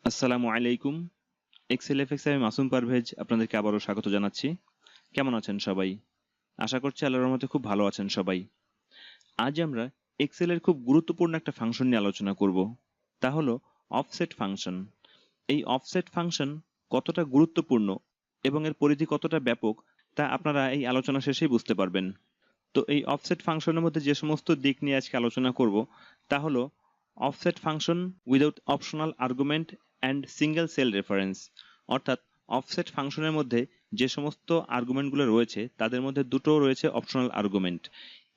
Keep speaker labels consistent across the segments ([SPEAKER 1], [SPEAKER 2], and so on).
[SPEAKER 1] আসসালামু আলাইকুম। Excel FX আমি মাসুম পারভেজ আপনাদেরকে আবারও স্বাগত জানাচ্ছি। কেমন আছেন সবাই? আশা করছি আল্লাহর রহমতে খুব ভালো আছেন সবাই। আজ আমরা এক্সেলের খুব গুরুত্বপূর্ণ একটা ফাংশন নিয়ে আলোচনা করব। তা হলো অফসেট ফাংশন। এই অফসেট ফাংশন কতটা গুরুত্বপূর্ণ এবং এর পরিধি কতটা ব্যাপক তা আপনারা এই আলোচনা শেষেই বুঝতে পারবেন। তো এই অফসেট ফাংশনের মধ্যে যে সমস্ত দিক নিয়ে আজকে আলোচনা করব তা হলো offset function without optional argument and single cell reference, অর্থাৎ অফসেট ফাংশনের মধ্যে যে সমস্ত আর্গুমেন্টগুলো রয়েছে তাদের মধ্যে দুটো রয়েছে অপশনাল আর্গুমেন্ট।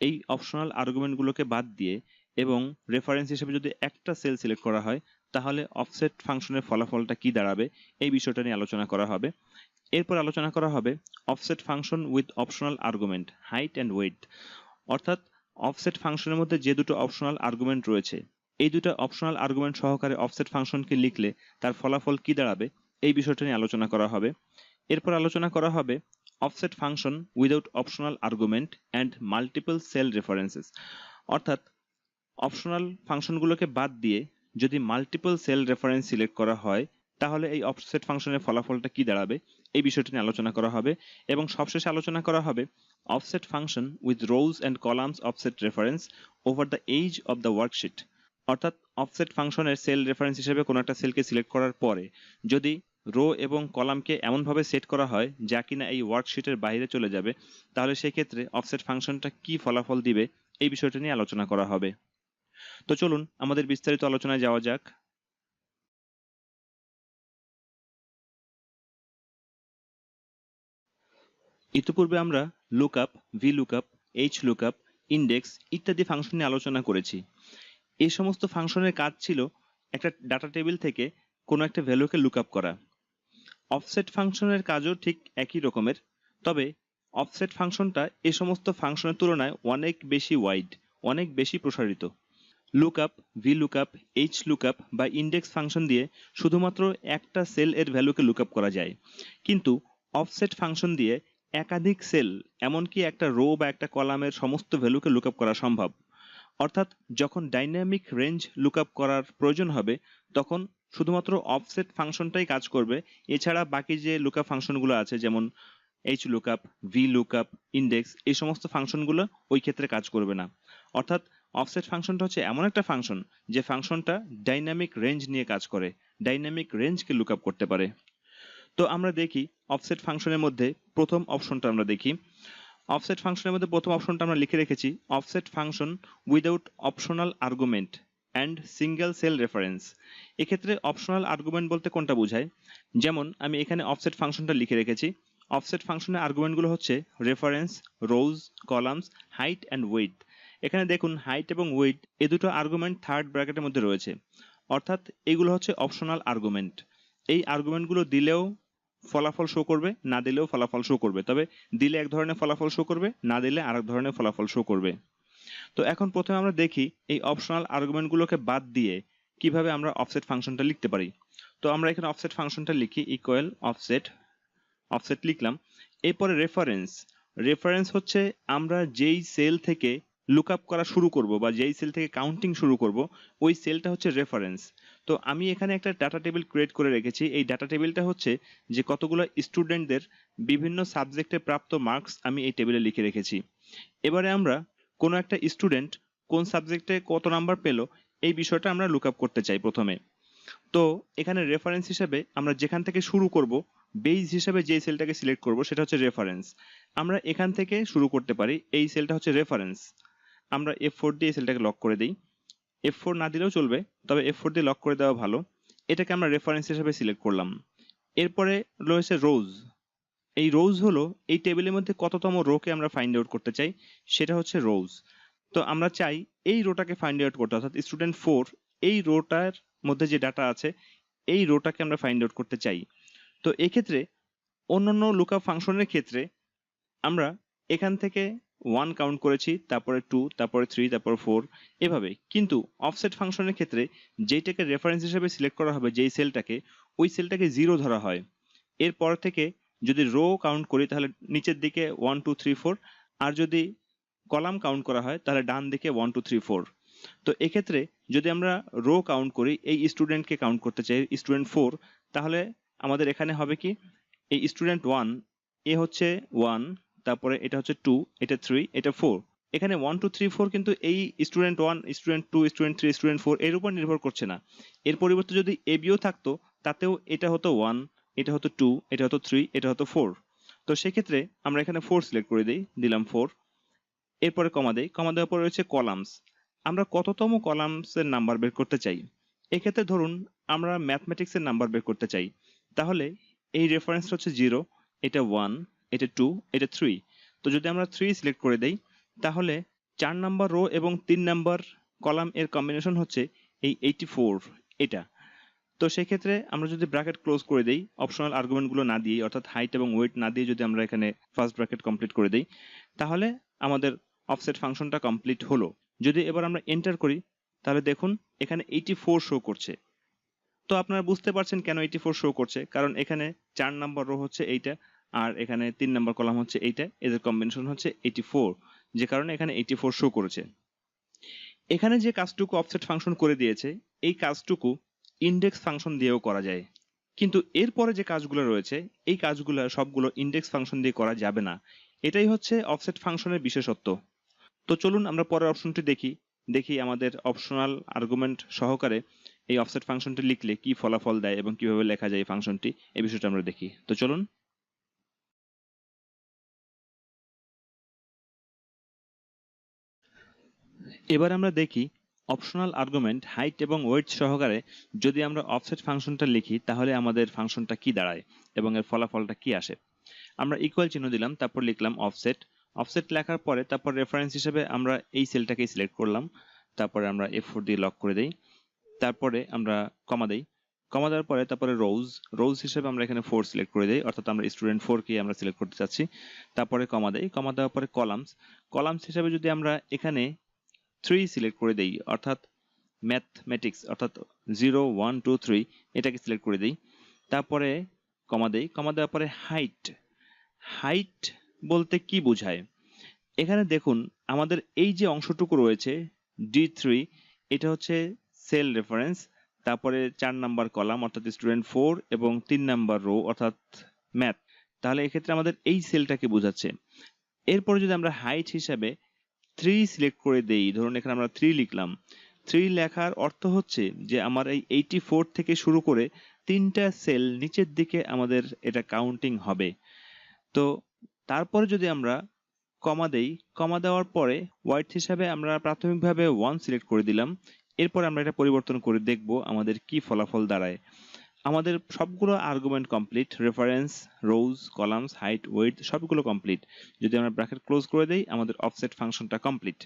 [SPEAKER 1] এই অপশনাল আর্গুমেন্টগুলোকে বাদ দিয়ে এবং রেফারেন্স হিসেবে যদি একটা সেল সিলেক্ট করা হয় তাহলে অফসেট ফাংশনের ফলাফলটা কি দাঁড়াবে এই বিষয়টা নিয়ে আলোচনা করা হবে। এরপর আলোচনা করা হবে offset function with optional argument height and weight, অর্থাৎ অফসেট ফাংশনের মধ্যে যে দুটো অপশনাল আর্গুমেন্ট রয়েছে এই দুটো অপশনাল আর্গুমেন্ট সহকারে অফসেট ফাংশনকে লিখলে তার ফলাফল কি দাঁড়াবে এই বিষয়টা নিয়ে আলোচনা করা হবে। এরপর আলোচনা করা হবে offset function without optional argument and multiple cell references, অর্থাৎ অপশনাল ফাংশনগুলোকে বাদ দিয়ে যদি মাল্টিপল সেল রেফারেন্স সিলেক্ট করা হয় তাহলে এই অফসেট ফাংশনের ফলাফলটা কি দাঁড়াবে এই বিষয়টি নিয়ে আলোচনা করা হবে। এবং সবশেষে আলোচনা করা হবে offset function with rows and columns offset reference over the edge of the worksheet, অর্থাৎ অফসেট ফাংশনের সেল রেফারেন্স হিসেবে কোনো একটা সেলকে সিলেক্ট করার পরে যদি রো এবং কলামকে এমনভাবে সেট করা হয় যা কিনা এই ওয়ার্কশিটের বাইরে চলে যাবে তাহলে সেক্ষেত্রে অফসেট ফাংশনটা কি ফলাফল দিবে এই বিষয়টা নিয়ে আলোচনা করা হবে। তো চলুন আমাদের বিস্তারিত আলোচনায় যাওয়া যাক। ইতিপূর্বে আমরা lookup, V lookup, H lookup, index ইত্যাদি ফাংশন নিয়ে আলোচনা করেছি। এই সমস্ত ফাংশনের কাজ ছিল একটা ডাটা টেবিল থেকে কোনো একটা ভ্যালুকে লুকআপ করা। অফসেট ফাংশনের কাজও ঠিক একই রকমের, তবে অফসেট ফাংশনটা এই সমস্ত ফাংশনের তুলনায় অনেক বেশি ওয়াইড, অনেক বেশি প্রসারিত। Lookup, V lookup, H lookup বা ইন্ডেক্স ফাংশন দিয়ে শুধুমাত্র একটা সেল এর ভ্যালুকে লুকআপ করা যায়, কিন্তু অফসেট ফাংশন দিয়ে একাধিক সেল এমনকি একটা রো বা একটা কলামের সমস্ত ভ্যালুকে লুকআপ করা সম্ভব। অর্থাৎ যখন ডাইনামিক রেঞ্জ লুকআপ করার প্রয়োজন হবে তখন শুধুমাত্র অফসেট ফাংশনটাই কাজ করবে, এছাড়া বাকি যে লুকআপ ফাংশনগুলো আছে যেমন H lookup, V lookup, index এই সমস্ত ফাংশনগুলো ওই ক্ষেত্রে কাজ করবে না। অর্থাৎ অফসেট ফাংশনটা হচ্ছে এমন একটা ফাংশন যে ফাংশনটা ডাইনামিক রেঞ্জ নিয়ে কাজ করে, ডাইনামিক রেঞ্জকে লুকআপ করতে পারে। তো আমরা দেখি অফসেট ফাংশনের মধ্যে প্রথম অপশনটা আমরা দেখি। অফসেট ফাংশনের মধ্যে প্রথম অপশনটা আমরা লিখে রেখেছি offset function without optional argument and single cell reference. এক্ষেত্রে অপশনাল আর্গুমেন্ট বলতে কোনটা বোঝায়, যেমন আমি এখানে অফসেট ফাংশনটা লিখে রেখেছি। অফসেট ফাংশনের আর্গুমেন্টগুলো হচ্ছে reference, rows, columns, height and weight. এখানে দেখুন হাইট এবং ওয়েট এ দুটো আর্গুমেন্ট থার্ড ব্র্যাকেটের মধ্যে রয়েছে, অর্থাৎ এগুলো হচ্ছে অপশনাল আর্গুমেন্ট। এই আর্গুমেন্টগুলো দিলেও ফলাফল শো করবে, না দিলেও ফলাফল শো করবে, তবে দিলে এক ধরনের ফলাফল শো করবে, না দিলে আরেক ধরনের ফলাফল শো করবে। তো এখন প্রথমে আমরা দেখি এই অপশনাল আর্গুমেন্টগুলোকে বাদ দিয়ে কিভাবে আমরা অফসেট ফাংশনটা লিখতে পারি। তো আমরা এখানে অফসেট ফাংশনটা লিখি ইকুয়াল অফসেট, অফসেট লিখলাম। এরপরে রেফারেন্স, রেফারেন্স হচ্ছে আমরা যেই সেল থেকে লুকআপ করা শুরু করব বা যেই সেল থেকে কাউন্টিং শুরু করব ওই সেলটা হচ্ছে রেফারেন্স। তো আমি এখানে একটা ডাটা টেবিল ক্রিয়েট করে রেখেছি। এই ডাটা টেবিলটা হচ্ছে যে কতগুলো স্টুডেন্টদের বিভিন্ন সাবজেক্টে প্রাপ্ত মার্কস আমি এই টেবিলে লিখে রেখেছি। এবারে আমরা কোনো একটা স্টুডেন্ট কোন সাবজেক্টে কত নাম্বার পেলো এই বিষয়টা আমরা লুকআপ করতে চাই প্রথমে। তো এখানে রেফারেন্স হিসেবে আমরা যেখান থেকে শুরু করব বেস হিসেবে যে সেলটাকে সিলেক্ট করব সেটা হচ্ছে রেফারেন্স। আমরা এখান থেকে শুরু করতে পারি, এই সেলটা হচ্ছে রেফারেন্স। আমরা F4 দিয়ে সেলটাকে লক করে দিই। F4 না দিলেও চলবে, তবে F4 দিয়ে লক করে দেওয়া ভালো। এটাকে আমরা রেফারেন্স হিসেবে সিলেক্ট করলাম। এরপরে রয়েছে রোজ। এই রোজ হলো এই টেবিলের মধ্যে কততম রোকে আমরা ফাইন্ড আউট করতে চাই, সেটা হচ্ছে রোজ। তো আমরা চাই এই রোটাকে ফাইন্ড আউট করতে, অর্থাৎ স্টুডেন্ট 4 এই রোটার মধ্যে যে ডাটা আছে এই রোটাকে আমরা ফাইন্ড আউট করতে চাই। তো এক্ষেত্রে অন্যান্য লুকআপ ফাংশনের ক্ষেত্রে আমরা এখান থেকে 1 কাউন্ট করেছি, তারপরে 2, তারপরে 3, তারপর 4 এভাবে। কিন্তু অফসেট ফাংশনের ক্ষেত্রে যেইটাকে রেফারেন্স হিসেবে সিলেক্ট করা হবে যেই সেলটাকে, ওই সেলটাকে 0 ধরা হয়। এরপর থেকে যদি রো কাউন্ট করি তাহলে নিচের দিকে 1 2 3 4, আর যদি কলাম কাউন্ট করা হয় তাহলে ডান দিকে 1 2 3 4। তো এক্ষেত্রে যদি আমরা রো কাউন্ট করি, এই স্টুডেন্টকে কাউন্ট করতে চাই স্টুডেন্ট 4, তাহলে আমাদের এখানে হবে কি এই স্টুডেন্ট 1 এ হচ্ছে 1, তারপরে এটা হচ্ছে 2, এটা 3, এটা 4। এখানে 1 2 3 4 কিন্তু এই স্টুডেন্ট 1, স্টুডেন্ট 2, স্টুডেন্ট 3, স্টুডেন্ট 4 এর উপর নির্ভর করছে না। এর পরিবর্তে যদি এবিও থাকতো তাতেও এটা হতো 1, এটা হতো 2, এটা হতো 3, এটা হতো 4। তো সেক্ষেত্রে আমরা এখানে 4 সিলেক্ট করে দিই, দিলাম 4। এরপরে কমা দেই, কমা দেওয়ার পরে রয়েছে কলামস। আমরা কততম কলামসের নাম্বার বের করতে চাই। এক্ষেত্রে ধরুন আমরা ম্যাথমেটিক্সের নাম্বার বের করতে চাই, তাহলে এই রেফারেন্স হচ্ছে 0, এটা 1, এটা 2, এটা 3। তো যদি আমরা 3 সিলেক্ট করে দেই তাহলে 4 নাম্বার রো এবং 3 নাম্বার কলাম এর কম্বিনেশন হচ্ছে এই 84 এটা। তো সেক্ষেত্রে আমরা যদি ব্র্যাকেট ক্লোজ করে দেই, অপশনাল আর্গুমেন্টগুলো না দিয়ে অর্থাৎ হাইট এবং ওয়েট না দিয়ে যদি আমরা এখানে ফার্স্ট ব্র্যাকেট কমপ্লিট করে দেই, তাহলে আমাদের অফসেট ফাংশনটা কমপ্লিট হলো। যদি এবার আমরা এন্টার করি তাহলে দেখুন এখানে 84 শো করছে। তো আপনারা বুঝতে পারছেন কেন 84 শো করছে, কারণ এখানে 4 নাম্বার রো হচ্ছে এইটা আর এখানে 3 নাম্বার কলাম হচ্ছে এইটা, এদের কম্বিনেশন হচ্ছে 84, যে কারণে এখানে 84 শো করেছে। এখানে যে কাজটুকু অফসেট ফাংশন করে দিয়েছে এই কাজটুকু ইনডেক্স ফাংশন দিয়েও করা যায়, কিন্তু এরপরে যে কাজগুলো রয়েছে এই কাজগুলো সবগুলো ইনডেক্স ফাংশন দিয়ে করা যাবে না। এটাই হচ্ছে অফসেট ফাংশনের বিশেষত্ব। তো চলুন আমরা পরের অপশনটি দেখি আমাদের অপশনাল আর্গুমেন্ট সহকারে এই অফসেট ফাংশনটি লিখলে কি ফলাফল দেয় এবং কিভাবে লেখা যায় এই ফাংশনটি, এই বিষয়টা আমরা দেখি। তো চলুন। এবার আমরা দেখি অপশনাল আর্গুমেন্ট হাইট এবং ওয়েট সহকারে যদি আমরা অফসেট ফাংশনটা লিখি তাহলে আমাদের ফাংশনটা কি দাঁড়ায় এবং এর ফলাফলটা কি আসে। আমরা ইকুয়াল চিহ্ন দিলাম, তারপর লিখলাম অফসেট। অফসেট লেখার পরে তারপর রেফারেন্স হিসেবে আমরা এই সেলটাকে সিলেক্ট করলাম, তারপরে আমরা F4 দিয়ে লক করে দেই, তারপরে আমরা কমা দেই, কমা দেওয়ার পরে তারপরে রোজ হিসেবে আমরা এখানে 4 সিলেক্ট করে দেই, অর্থাৎ আমরা স্টুডেন্ট 4 কে আমরা সিলেক্ট করতে চাচ্ছি। তারপরে কমা দেই, কমা দেওয়ার পরে কলামস হিসেবে যদি আমরা এখানে 3 সিলেক্ট করে দেই, অর্থাৎ ম্যাথমেটিক্স অর্থাৎ 0 1 2 3 এটাকে সিলেক্ট করে দেই, তারপরে কমা দেই, কমা দেওয়ার পরে হাইট বলতে কি বোঝায়। এখানে দেখুন আমাদের এই যে অংশটুকু রয়েছে D3, এটা হচ্ছে সেল রেফারেন্স, তারপরে 4 নাম্বার কলাম অর্থাৎ স্টুডেন্ট 4 এবং 3 নাম্বার রো অর্থাৎ ম্যাথ। তাহলে এক্ষেত্রে আমাদের এই সেলটাকে বোঝাচ্ছে। এরপরে যদি আমরা হাইট হিসাবে 3 সিলেক্ট করে দেই, ধরুন এখানে আমরা 3 লিখলাম, 3 লেখার অর্থ হচ্ছে যে আমার এই 84 থেকে শুরু করে 3টা সেল নিচের দিকে আমাদের এটা কাউন্টিং হবে। তো তারপরে যদি আমরা কমা দেই, কমা দেওয়ার পরে ওয়াইট হিসাবে আমরা প্রাথমিকভাবে 1 সিলেক্ট করে দিলাম, এরপর আমরা এটা পরিবর্তন করে দেখব আমাদের কি ফলাফল দাঁড়ায়। আমাদের সবগুলো argument complete, reference, rows, columns, height, wait সবগুলো কমপ্লিট। যদি আমরা ব্র্যাকেট ক্লোজ করে দেই আমাদের অফসেট ফাংশনটা কমপ্লিট।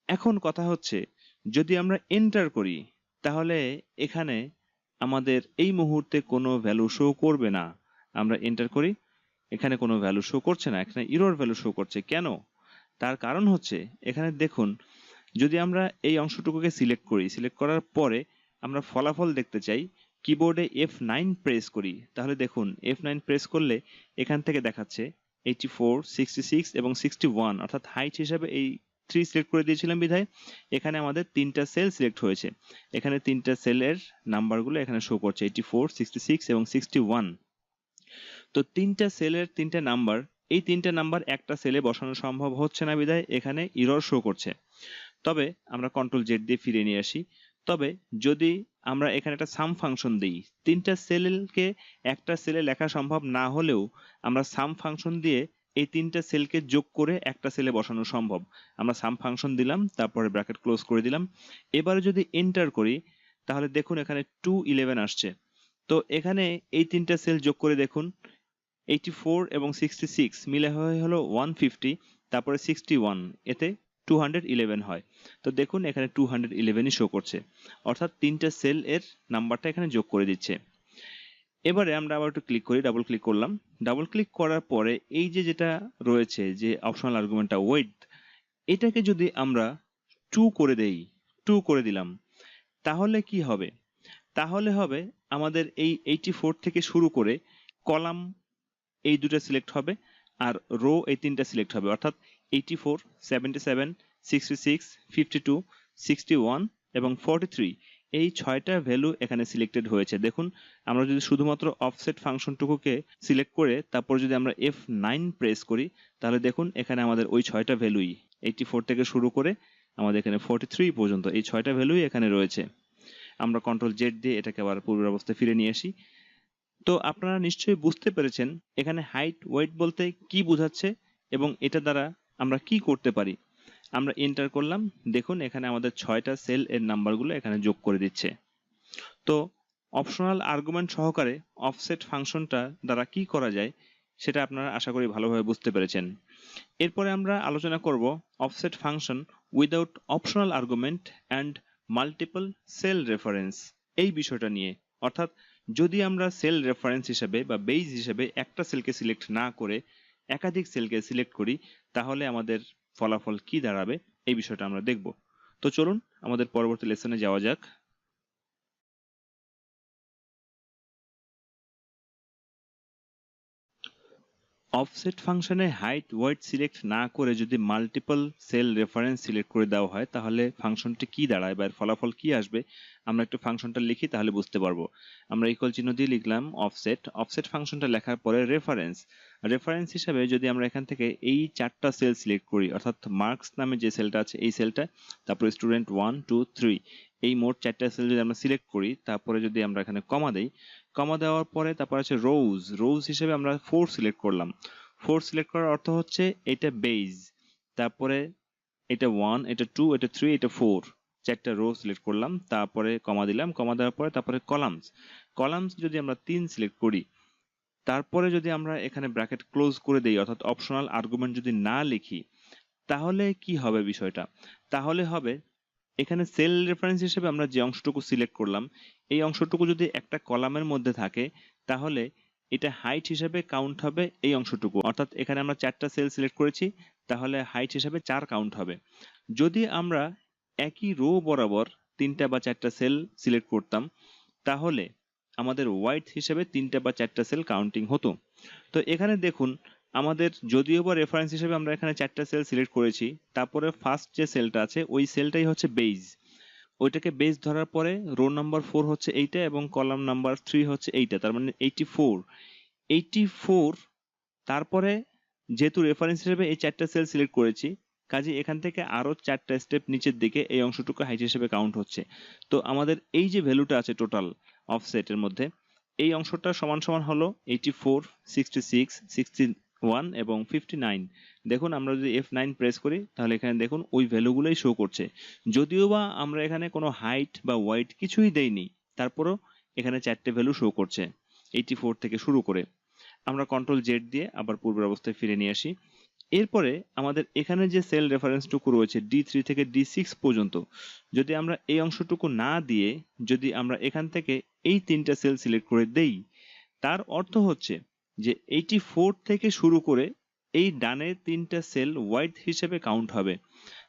[SPEAKER 1] এখন কথা হচ্ছে যদি আমরা এন্টার করি তাহলে এখানে আমাদের এই মুহূর্তে কোনো ভ্যালু শো করবে না। আমরা এন্টার করি, এখানে কোনো ভ্যালু শো করছে না, এখানে এরর ভ্যালু শো করছে। কেন? তার কারণ হচ্ছে এখানে দেখুন যদি আমরা এই অংশটুকুকে সিলেক্ট করি, সিলেক্ট করার পরে আমরা ফলাফল দেখতে চাই, কিবোর্ডে F9 প্রেস করি, তাহলে দেখুন F9 প্রেস করলে এখান থেকে দেখাচ্ছে 84, 66 এবং 61, অর্থাৎ হাইট হিসাবে এই 3 সিলেক্ট করে দিয়েছিলাম বিধায় এখানে আমাদের 3টা সেল সিলেক্ট হয়েছে। এখানে 3টা সেলের নাম্বারগুলো এখানে শো করছে 84, 66 এবং 61। তো 3টা সেলের 3টা নাম্বার, এই 3টা নাম্বার একটা সেলে বসানো সম্ভব হচ্ছে না বিধায় এখানে এরর শো করছে। তবে আমরা কন্ট্রোল জেড দিয়ে ফিরে নিয়ে আসি। তবে যদি আমরা এখানে একটা সাম ফাংশন দিই, 3টা সেলকে একটা সেলে লেখা সম্ভব না হলেও আমরা সাম ফাংশন দিয়ে এই 3টা সেলকে যোগ করে একটা সেলে বসানো সম্ভব। আমরা সাম ফাংশন দিলাম, তারপরে ব্র্যাকেট ক্লোজ করে দিলাম। এবারে যদি এন্টার করি তাহলে দেখুন এখানে 211 আসছে। তো এখানে এই 3টা সেল যোগ করে দেখুন 84 এবং 66 মিলে হলো 150, তারপরে 61, এতে 211 হয়। তো দেখুন এখানে 211ই শো করছে, অর্থাৎ 3টা সেল এর নাম্বারটা এখানে যোগ করে দিচ্ছে। এবারে আমরা আবার একটু ক্লিক করি, ডাবল ক্লিক করলাম, ডাবল ক্লিক করার পরে এই যে যেটা রয়েছে যে অপশনাল আর্গুমেন্টটা ওয়েট, এটাকে যদি আমরা 2 করে দেই, 2 করে দিলাম, তাহলে কি হবে? তাহলে হবে আমাদের এই 84 থেকে শুরু করে কলাম এই দুটো সিলেক্ট হবে আর রো এই 3টা সিলেক্ট হবে, অর্থাৎ 84, 77, 66, 52, 61 এবং 43 এই 6টা ভ্যালু এখানে সিলেক্টেড হয়েছে। দেখুন আমরা যদি শুধুমাত্র অফসেট ফাংশনটুকুকে সিলেক্ট করে তারপর যদি আমরা F9 প্রেস করি তাহলে দেখুন এখানে আমাদের ওই 6টা ভ্যালুই 84 থেকে শুরু করে আমাদের এখানে 43 পর্যন্ত এই 6টা ভ্যালুই এখানে রয়েছে। আমরা কন্ট্রোল জেড দিয়ে এটাকে আবার পূর্বের অবস্থায় ফিরে নিয়ে আসি। তো আপনারা নিশ্চয়ই বুঝতে পেরেছেন এখানে হাইট ওয়েট বলতে কি বোঝাচ্ছে এবং এটা দ্বারা আমরা কি করতে পারি। আমরা এন্টার করলাম, দেখুন এখানে আমাদের 6টা সেল এর নাম্বারগুলো এখানে যোগ করে দিচ্ছে। তো অপশনাল আর্গুমেন্ট সহকারে অফসেট ফাংশনটা দ্বারা কি করা যায় সেটা আপনারা আশা করি ভালোভাবে বুঝতে পেরেছেন। এরপরে আমরা আলোচনা করব offset function without optional argument and multiple cell reference এই বিষয়টা নিয়ে। অর্থাৎ যদি আমরা সেল রেফারেন্স হিসেবে বা বেজ হিসেবে একটা সেলকে সিলেক্ট না করে একাধিক সেলকে সিলেক্ট করি তাহলে আমাদের ফলাফল কি দাঁড়াবে এই বিষয়টা আমরা দেখব। তো চলুন আমাদের পরবর্তী লেসনে যাওয়া যাক। অফসেট ফাংশনে হাইট ওয়েট সিলেক্ট না করে যদি মাল্টিপল সেল রেফারেন্স সিলেক্ট করে দেওয়া হয় তাহলে ফাংশনটি কি দাঁড়ায় বা এর ফলাফল কি আসবে আমরা একটু ফাংশনটা লিখি তাহলে বুঝতে পারবো। আমরা ইকুয়াল চিহ্ন দিয়ে লিখলাম অফসেট। অফসেট ফাংশনটা লেখার পরে রেফারেন্স হিসাবে যদি আমরা এখান থেকে এই 4টা সেল সিলেক্ট করি অর্থাৎ মার্কস নামে যে সেলটা আছে এই সেলটা, তারপরে স্টুডেন্ট 1 2 3 এই মোট 4টা সেল যদি আমরা সিলেক্ট করি তারপরে যদি আমরা এখানে কমা দেই, কমা দেওয়ার পরে তারপর আছে রোজ হিসেবে আমরা 4 সিলেক্ট করলাম। 4 সিলেক্ট করার অর্থ হচ্ছে এটা বেজ, তারপরে এটা 1 এটা 2 এটা 3 এটা 4 4টা রো সিলেক্ট করলাম, তারপরে কমা দিলাম, কমা দেওয়ার পরে তারপরে কলামস যদি আমরা 3 সিলেক্ট করি তারপরে যদি আমরা এখানে ব্র্যাকেট ক্লোজ করে দেই অর্থাৎ অপশনাল আর্গুমেন্ট যদি না লিখি তাহলে কি হবে বিষয়টা, তাহলে হবে এখানে সেল রেফারেন্স হিসেবে আমরা যে অংশটুকু সিলেক্ট করলাম এই অংশটুকু যদি একটা কলামের মধ্যে থাকে তাহলে এটা হাইট হিসেবে কাউন্ট হবে এই অংশটুকু। অর্থাৎ এখানে আমরা 4টা সেল সিলেক্ট করেছি তাহলে হাইট হিসেবে 4 কাউন্ট হবে। যদি আমরা একই রো বরাবর 3টা বা 4টা সেল সিলেক্ট করতাম তাহলে আমাদের ওয়াইড হিসেবে 3টা বা 4টা সেল কাউন্টিং হতো। তো এখানে দেখুন আমাদের যদিও বা রেফারেন্স হিসেবে আমরা এখানে 4টা সেল সিলেক্ট করেছি তারপরে ফার্স্ট যে সেলটা আছে ওই সেলটাই হচ্ছে বেজ, ওইটাকে বেজ ধরার পরে রো নাম্বার 4 হচ্ছে এইটা এবং কলাম নাম্বার 3 হচ্ছে এইটা, তার মানে 84 তারপরে যেহেতু রেফারেন্স হিসেবে এই 4টা সেল সিলেক্ট করেছি কাজে এখান থেকে আরো 4টা স্টেপ নিচের দিকে এই অংশটুকু হাইট হিসেবে কাউন্ট হচ্ছে। তো আমাদের এই যে ভ্যালুটা আছে টোটাল অফসেটের মধ্যে এই অংশটা সমান সমান হলো 84 66 61 এবং 59। দেখুন আমরা যদি F9 প্রেস করি তাহলে এখানে দেখুন ওই ভ্যালুগুলোই শো করছে, যদিও বা আমরা এখানে কোনো হাইট বা ওয়াইট কিছুই দেইনি তারপরও এখানে 4টে ভ্যালু শো করছে 84 থেকে শুরু করে। আমরা কন্ট্রোল জেড দিয়ে আবার পূর্বের অবস্থায় ফিরে নিয়ে আসি। এরপরে আমাদের এখানে যে সেল রেফারেন্সটুকু রয়েছে D3 থেকে D6 পর্যন্ত যদি আমরা এই অংশটুকু না দিয়ে যদি আমরা এখান থেকে এই 3টা সেল সিলেক্ট করে দেই তার অর্থ হচ্ছে যে 84 থেকে শুরু করে এই ডানে 3টা সেল ওয়াইড হিসেবে কাউন্ট হবে।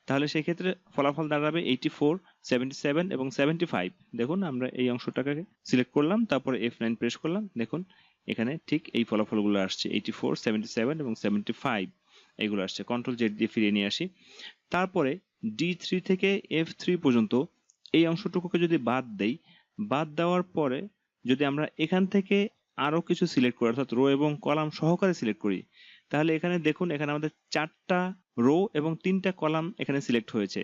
[SPEAKER 1] তাহলে সেই ক্ষেত্রে ফলাফল দাঁড়াবে 84 77 এবং 75। দেখুন আমরা এই অংশটাকে সিলেক্ট করলাম তারপরে F9 প্রেস করলাম, দেখুন এখানে ঠিক এই ফলাফলগুলো আসছে 84 77 এবং 75 এগুলো আসছে। কন্ট্রোল জেড দিয়ে ফিরিয়ে নিয়ে আসি। তারপরে D3 থেকে F3 পর্যন্ত এই অংশটুকুকে যদি বাদ দেই, বাদ দেওয়ার পরে যদি আমরা এখান থেকে আরো কিছু সিলেক্ট করি অর্থাৎ রো এবং কলাম সহকারে সিলেক্ট করি তাহলে এখানে দেখুন এখানে আমাদের 4টা রো এবং 3টা কলাম এখানে সিলেক্ট হয়েছে।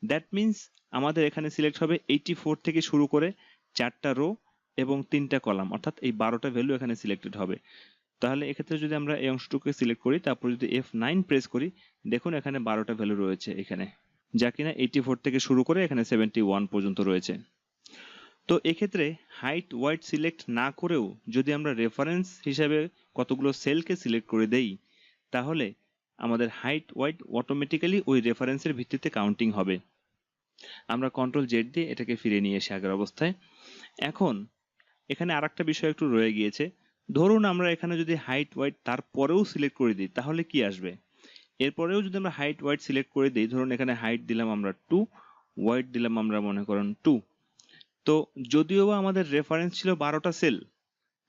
[SPEAKER 1] দ্যাট মিনস আমাদের এখানে সিলেক্ট হবে 84 থেকে শুরু করে 4টা রো এবং 3টা কলাম অর্থাৎ এই 12টা ভ্যালু এখানে সিলেক্টেড হবে। তাহলে এক্ষেত্রে যদি আমরা এই অংশটুকু সিলেক্ট করি তারপর যদি F9 প্রেস করি দেখুন এখানে 12টা ভ্যালু রয়েছে এখানে, যা কিনা 84 থেকে শুরু করে এখানে 71 পর্যন্ত রয়েছে। তো এক্ষেত্রে হাইট ওয়াইড সিলেক্ট না করেও যদি আমরা রেফারেন্স হিসেবে কতগুলো সেলকে সিলেক্ট করে দেই তাহলে আমাদের হাইট ওয়াইড অটোমেটিক্যালি ওই রেফারেন্সের ভিত্তিতে কাউন্টিং হবে। আমরা কন্ট্রোল জেড দিয়ে এটাকে ফিরে নিয়ে এসে আগের অবস্থায়। এখন এখানে আরেকটা বিষয় একটু রয়ে গিয়েছে, ধরুন আমরা এখানে যদি হাইট ওয়াইড তারপরেও সিলেক্ট করে দিই তাহলে কি আসবে। এরপরেও যদি আমরা হাইট ওয়াইড সিলেক্ট করে দিই, ধরুন এখানে হাইট দিলাম আমরা 2, ওয়াইড দিলাম আমরা মনে করেন 2, তো যদিও বা আমাদের রেফারেন্স ছিল 12টা সেল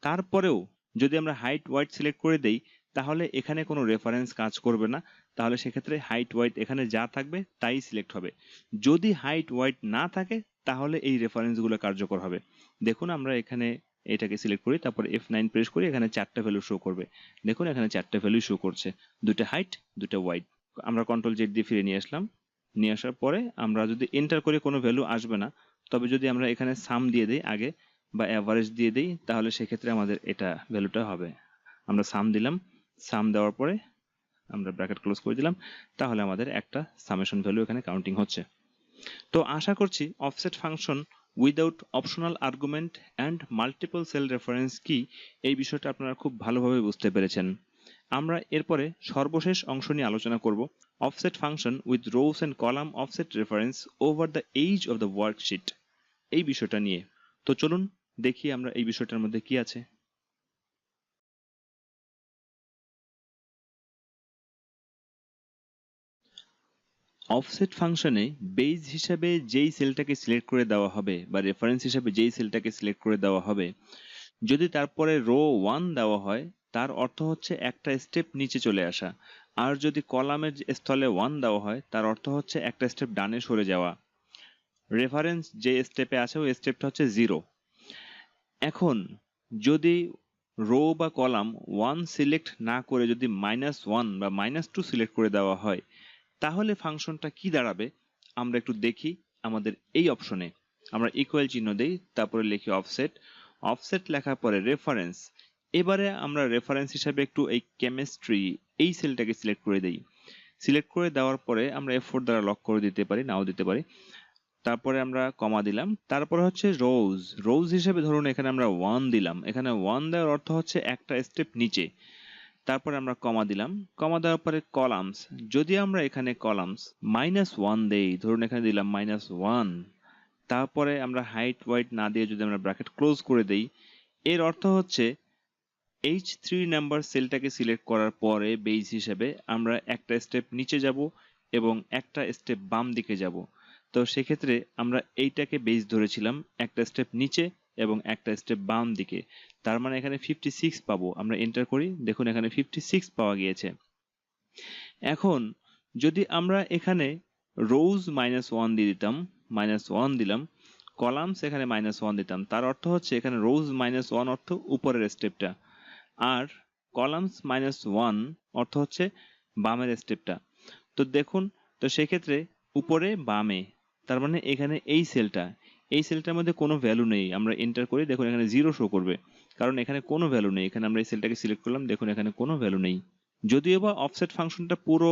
[SPEAKER 1] তারপরেও যদি আমরা হাইট ওয়াইড সিলেক্ট করে দেই তাহলে এখানে কোনো রেফারেন্স কাজ করবে না, তাহলে সেক্ষেত্রে হাইট ওয়াইড এখানে যা থাকবে তাই সিলেক্ট হবে। যদি হাইট ওয়াইড না থাকে তাহলে এই রেফারেন্সগুলো কার্যকর হবে। দেখুন আমরা এখানে এটাকে সিলেক্ট করি, তারপর F9 প্রেস করি, এখানে 4টা ভ্যালু শো করবে। দেখুন এখানে 4টা ভ্যালু শো করছে, দুটো হাইট দুটো ওয়াইড। আমরা কন্ট্রোল জেড দিয়ে ফিরে নিয়ে আসলাম। নিয়ে আসার পরে আমরা যদি এন্টার করি কোনো ভ্যালু আসবে না, তবে যদি আমরা এখানে সাম দিয়ে দিই আগে বা অ্যাভারেজ দিয়ে দিই তাহলে সেক্ষেত্রে আমাদের এটা ভ্যালুটা হবে। আমরা সাম দিলাম, সাম দেওয়ার পরে আমরা ব্র্যাকেট ক্লোজ করে দিলাম, তাহলে আমাদের একটা সামেশন ভ্যালু এখানে কাউন্টিং হচ্ছে। তো আশা করছি offset function without optional argument and multiple cell reference কি এই বিষয়টা আপনারা খুব ভালোভাবে বুঝতে পেরেছেন। আমরা এরপরে সর্বশেষ অংশ নিয়ে আলোচনা করব, offset function with rows and column offset reference over the edge of the worksheet এই বিষয়টা নিয়ে। তো চলুন দেখি আমরা এই বিষয়টার মধ্যে কি আছে। অফসেট ফাংশনে বেজ হিসাবে যেই সেলটাকে সিলেক্ট করে দেওয়া হবে বা রেফারেন্স হিসাবে যেই সেলটাকে সিলেক্ট করে দেওয়া হবে, যদি তারপরে রো 1 দেওয়া হয় তার অর্থ হচ্ছে একটা স্টেপ নিচে চলে আসা, আর যদি কলামের স্থলে 1 দেওয়া হয় তার অর্থ হচ্ছে একটা স্টেপ ডানে সরে যাওয়া। রেফারেন্স যে স্টেপে আছে ওই স্টেপটা হচ্ছে 0। এখন যদি রো বা কলাম 1 সিলেক্ট না করে যদি -1 বা -2 সিলেক্ট করে দেওয়া হয় তাহলে ফাংশনটা কি দাঁড়াবে আমরা একটু দেখি। আমাদের এই অপশনে আমরা ইকুয়াল চিহ্ন দেই, তারপরে লিখি অফসেট, অফসেট লেখার পরে রেফারেন্স। এবারে আমরা রেফারেন্স হিসাবে একটু এই কেমিস্ট্রি এই সেলটাকে সিলেক্ট করে দেই। সিলেক্ট করে দেওয়ার পরে আমরা F4 দ্বারা লক করে দিতে পারি, নাও দিতে পারি। তারপরে আমরা কমা দিলাম, তারপরে হচ্ছে রোজ, রোজ হিসেবে ধরুন এখানে আমরা 1 দিলাম। এখানে 1 দেওয়ার অর্থ হচ্ছে একটা স্টেপ নিচে। তারপরে আমরা কমা দিলাম, কমা দেওয়ার পরে কলামস, যদি আমরা এখানে কলামস -1 দেই, ধরুন এখানে দিলাম -1, তারপরে আমরা হাইট ওয়াইড না দিয়ে যদি আমরা ব্র্যাকেট ক্লোজ করে দেই, এর অর্থ হচ্ছে H3 নাম্বার সেলটাকে সিলেক্ট করার পরে বেস হিসেবে আমরা একটা স্টেপ নিচে যাব এবং একটা স্টেপ বাম দিকে যাব। তো সেক্ষেত্রে আমরা এইটাকে বেস ধরেছিলাম, একটা স্টেপ নিচে এবং একটা স্টেপ বাম দিকে, তার মানে এখানে 56 পাবো। আমরা এন্টার করি, দেখুন এখানে 56 পাওয়া গিয়েছে। এখন যদি আমরা এখানে রোজ -1 দিয়ে দিতাম, -1 দিলাম, কলামস এখানে -1 দিতাম, তার অর্থ হচ্ছে এখানে রোজ -1 অর্থ উপরের স্টেপটা, আর কলামস -1 অর্থ হচ্ছে বামের স্টেপটা। তো দেখুন, তো সেক্ষেত্রে উপরে বামে, তার মানে এখানে এই সেলটা, এই সেলটার মধ্যে কোনো ভ্যালু নেই। আমরা এন্টার করি, দেখুন এখানে 0 শো করবে, কারণ এখানে কোনো ভ্যালু নেই। এখানে আমরা এই সেলটাকে সিলেক্ট করলাম, দেখুন এখানে কোনো ভ্যালু নেই। যদিও বা অফসেট ফাংশনটা পুরো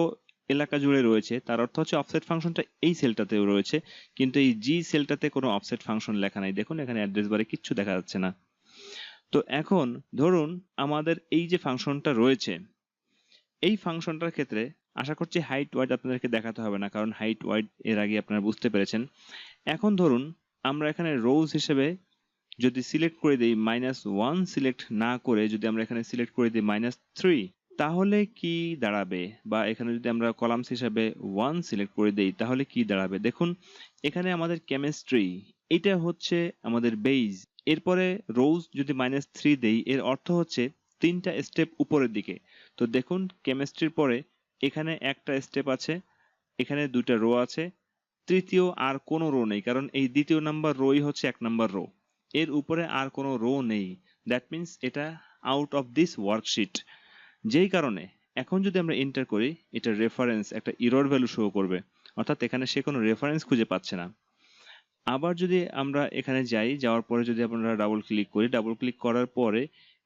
[SPEAKER 1] এলাকা জুড়ে রয়েছে, তার অর্থ হচ্ছে অফসেট ফাংশনটা এই সেলটাতেও রয়েছে, কিন্তু এই জি সেলটাতে কোনো অফসেট ফাংশন লেখা নাই। দেখুন এখানে অ্যাড্রেস বারে কিচ্ছু দেখা যাচ্ছে না। তো এখন ধরুন আমাদের এই যে ফাংশনটা রয়েছে, এই ফাংশনটার ক্ষেত্রে আশা করছি হাইট ওয়াইড আপনাদেরকে দেখাতে হবে না, কারণ হাইট ওয়াইড এর আগে আপনারা বুঝতে পেরেছেন। এখন ধরুন আমরা এখানে রোজ হিসেবে যদি সিলেক্ট করে দিই -1 সিলেক্ট না করে যদি আমরা এখানে সিলেক্ট করে দিই -3, তাহলে কি দাঁড়াবে? বা এখানে যদি আমরা কলামস হিসাবে 1 সিলেক্ট করে দেই তাহলে কি দাঁড়াবে? দেখুন এখানে আমাদের কেমিস্ট্রি এটা হচ্ছে আমাদের বেজ, এরপরে রোজ যদি -3 দেই এর অর্থ হচ্ছে 3টা স্টেপ উপরের দিকে। তো দেখুন কেমিস্ট্রির পরে এখানে একটা স্টেপ আছে, এখানে 2টা রো আছে, তৃতীয় আর কোনো রো নেই, কারণ এই দ্বিতীয় নাম্বার রোই হচ্ছে 1 নাম্বার রো, এর উপরে আর কোনো রো নেই। দ্যাট মিন্স এটা আউট অফ দিস ওয়ার্কশিট। যেই কারণে এখন যদি আমরা এন্টার করি, এটা রেফারেন্স একটা এরর ভ্যালু শো করবে, অর্থাৎ এখানে সে কোনো রেফারেন্স খুঁজে পাচ্ছে না। আবার যদি আমরা এখানে যাই, যাওয়ার পরে যদি আমরা ডাবল ক্লিক করি, ডাবল ক্লিক করার পরে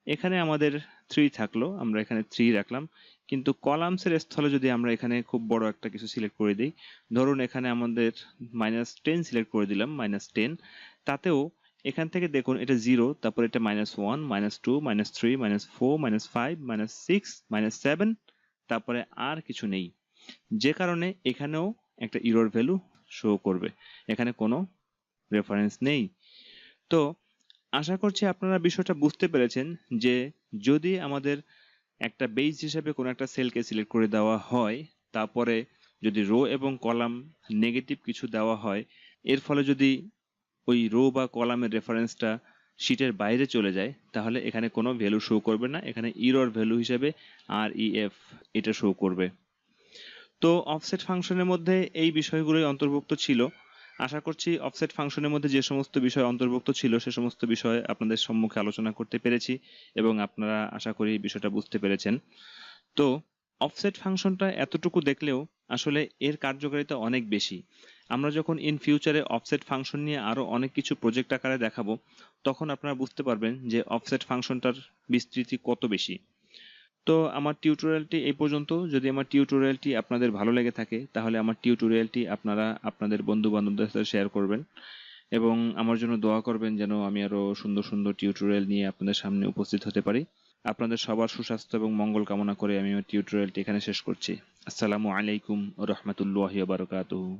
[SPEAKER 1] এখানে আমাদের 3 থাকলো, আমরা এখানে 3 রাখলাম, কিন্তু কলামসের স্থলে যদি আমরা এখানে খুব বড় একটা কিছু সিলেক্ট করে দিই, ধরুন এখানে আমাদের -10 সিলেক্ট করে দিলাম, -10, তাতেও এখান থেকে দেখুন এটা 0, তারপর এটা -1, -2, -3, -4, -5, -6, -7, তারপরে আর কিছু নেই, যে কারণে এখানেও একটা এরর ভ্যালু শো করবে, এখানে কোনো রেফারেন্স নেই। তো আশা করছি আপনারা বিষয়টা বুঝতে পেরেছেন যে যদি আমাদের একটা বেস হিসেবে কোনো একটা সেলকে সিলেক্ট করে দেওয়া হয়, তারপরে যদি রো এবং কলাম নেগেটিভ কিছু দেওয়া হয়, এর ফলে যদি ওই রো বা কলামের রেফারেন্সটা শীটের বাইরে চলে যায় তাহলে এখানে কোনো ভ্যালু শো করবে না, এখানে ইরর ভ্যালু হিসেবে REF এটা শো করবে। তো অফসেট ফাংশনের মধ্যে এই বিষয়গুলোই অন্তর্ভুক্ত ছিল। আশা করছি অফসেট ফাংশনের মধ্যে যে সমস্ত বিষয় অন্তর্ভুক্ত ছিল সে সমস্ত বিষয় আপনাদের সম্মুখে আলোচনা করতে পেরেছি এবং আপনারা আশা করি বিষয়টা বুঝতে পেরেছেন। তো অফসেট ফাংশনটা এতটুকু দেখলেও আসলে এর কার্যকারিতা অনেক বেশি। আমরা যখন ইন ফিউচারে অফসেট ফাংশন নিয়ে আরো অনেক কিছু প্রজেক্ট আকারে দেখাবো তখন আপনারা বুঝতে পারবেন যে অফসেট ফাংশনটার বিস্তৃতি কত বেশি। তো আমার টিউটোরিয়ালটি এই পর্যন্ত। যদি আমার টিউটোরিয়ালটি আপনাদের ভালো লেগে থাকে তাহলে আমার টিউটোরিয়ালটি আপনারা আপনাদের বন্ধু বান্ধবদের সাথে শেয়ার করবেন এবং আমার জন্য দোয়া করবেন যেন আমি আরো সুন্দর সুন্দর টিউটোরিয়াল নিয়ে আপনাদের সামনে উপস্থিত হতে পারি। আপনাদের সবার সুস্বাস্থ্য এবং মঙ্গল কামনা করে আমি আমার টিউটোরিয়ালটি এখানে শেষ করছি। আসসালামু আলাইকুম ওয়া রাহমাতুল্লাহি ওয়া বারাকাতুহু।